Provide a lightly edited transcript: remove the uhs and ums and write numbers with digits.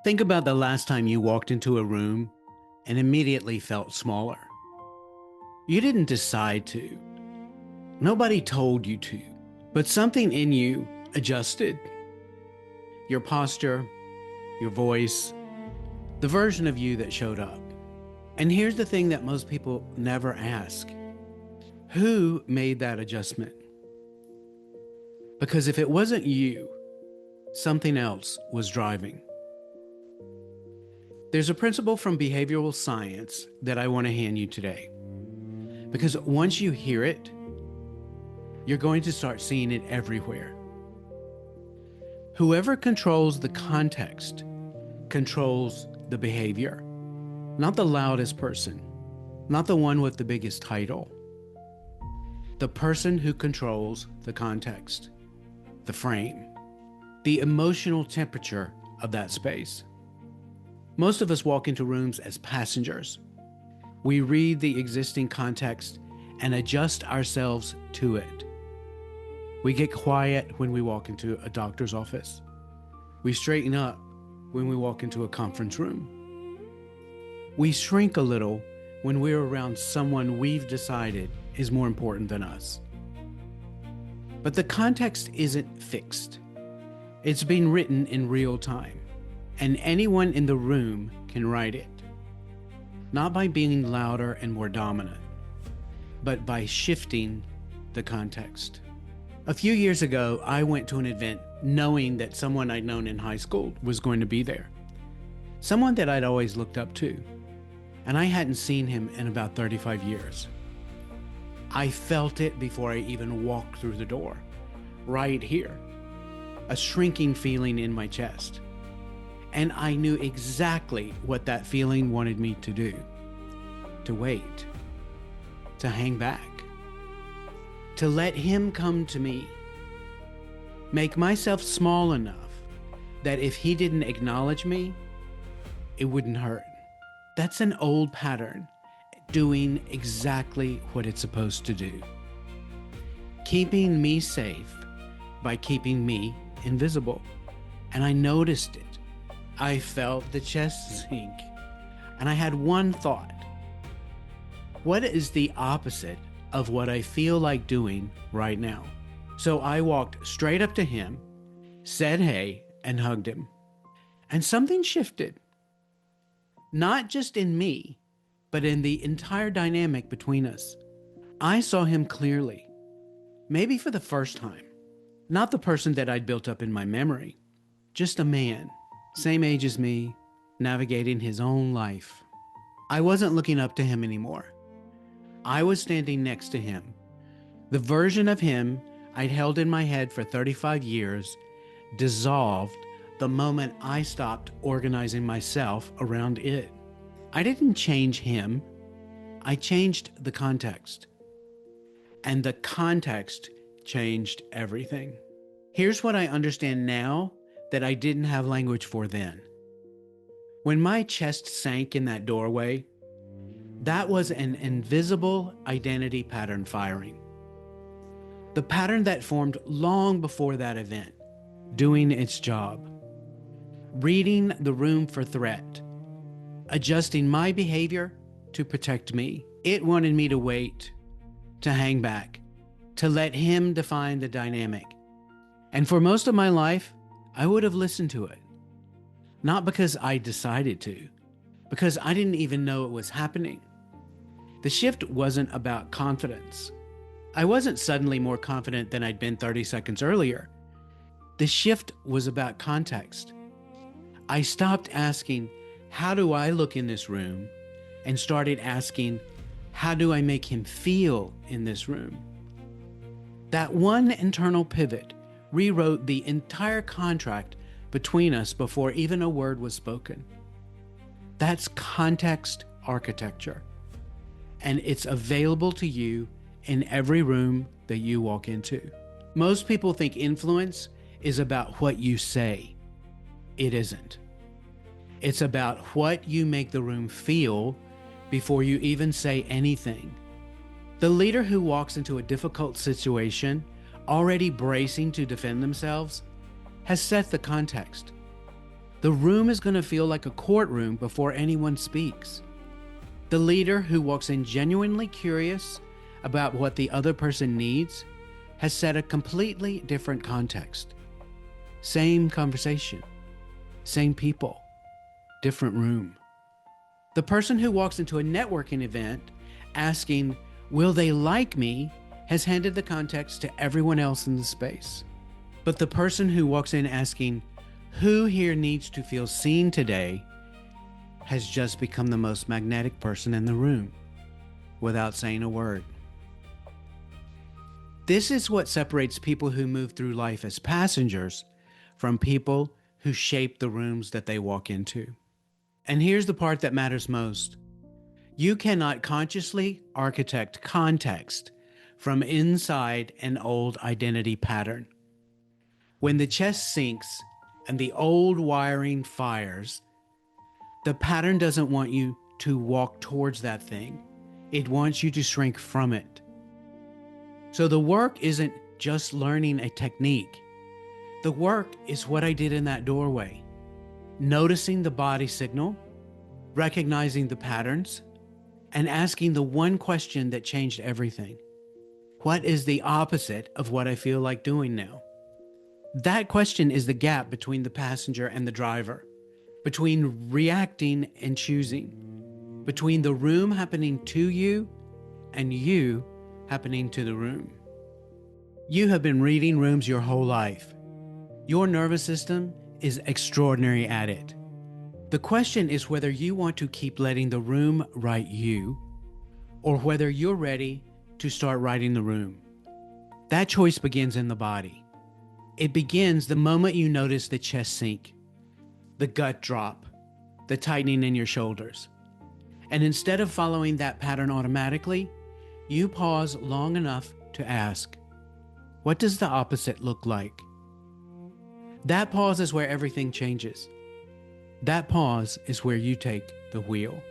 Think about the last time you walked into a room and immediately felt smaller. You didn't decide to. Nobody told you to, but something in you adjusted. Your posture, your voice, the version of you that showed up. And here's the thing that most people never ask. Who made that adjustment? Because if it wasn't you, something else was driving. There's a principle from behavioral science that I want to hand you today. Because once you hear it, you're going to start seeing it everywhere. Whoever controls the context controls the behavior. Not the loudest person, not the one with the biggest title. The person who controls the context, the frame, the emotional temperature of that space. Most of us walk into rooms as passengers. We read the existing context and adjust ourselves to it. We get quiet when we walk into a doctor's office. We straighten up when we walk into a conference room. We shrink a little when we're around someone we've decided is more important than us. But the context isn't fixed. It's been written in real time, and anyone in the room can write it. Not by being louder and more dominant, but by shifting the context. A few years ago, I went to an event knowing that someone I'd known in high school was going to be there. Someone that I'd always looked up to, and I hadn't seen him in about 35 years. I felt it before I even walked through the door, right here, a shrinking feeling in my chest. And I knew exactly what that feeling wanted me to do. To wait, to hang back, to let him come to me. Make myself small enough that if he didn't acknowledge me, it wouldn't hurt. That's an old pattern, doing exactly what it's supposed to do. Keeping me safe by keeping me invisible. And I noticed it. I felt the chest sink. And I had one thought. What is the opposite of what I feel like doing right now? So I walked straight up to him, said hey, and hugged him. And something shifted. Not just in me, but in the entire dynamic between us. I saw him clearly, maybe for the first time. Not the person that I'd built up in my memory, just a man, same age as me, navigating his own life. I wasn't looking up to him anymore. I was standing next to him. The version of him I'd held in my head for 35 years dissolved the moment I stopped organizing myself around it. I didn't change him. I changed the context. And the context changed everything. Here's what I understand now that I didn't have language for then. When my chest sank in that doorway, that was an invisible identity pattern firing. The pattern that formed long before that event, doing its job. Reading the room for threat, adjusting my behavior to protect me. It wanted me to wait, to hang back, to let him define the dynamic. And for most of my life, I would have listened to it. Not because I decided to, because I didn't even know it was happening. The shift wasn't about confidence. I wasn't suddenly more confident than I'd been 30 seconds earlier. The shift was about context. I stopped asking, how do I look in this room? And started asking, how do I make him feel in this room? That one internal pivot rewrote the entire contract between us before even a word was spoken. That's context architecture. And it's available to you in every room that you walk into. Most people think influence is about what you say. It isn't. It's about what you make the room feel before you even say anything. The leader who walks into a difficult situation already bracing to defend themselves has set the context. The room is going to feel like a courtroom before anyone speaks. The leader who walks in genuinely curious about what the other person needs has set a completely different context. Same conversation, same people, different room. The person who walks into a networking event asking, "Will they like me?" has handed the context to everyone else in the space. But the person who walks in asking, "Who here needs to feel seen today?" has just become the most magnetic person in the room without saying a word. This is what separates people who move through life as passengers from people who shape the rooms that they walk into. And here's the part that matters most. You cannot consciously architect context from inside an old identity pattern. When the chest sinks and the old wiring fires, the pattern doesn't want you to walk towards that thing. It wants you to shrink from it. So the work isn't just learning a technique. The work is what I did in that doorway. Noticing the body signal, recognizing the patterns, and asking the one question that changed everything. What is the opposite of what I feel like doing now? That question is the gap between the passenger and the driver, between reacting and choosing, between the room happening to you and you happening to the room. You have been reading rooms your whole life. Your nervous system is extraordinary at it. The question is whether you want to keep letting the room write you, or whether you're ready to start writing the room. That choice begins in the body. It begins the moment you notice the chest sink, the gut drop, the tightening in your shoulders. And instead of following that pattern automatically, you pause long enough to ask, what does the opposite look like? That pause is where everything changes. That pause is where you take the wheel.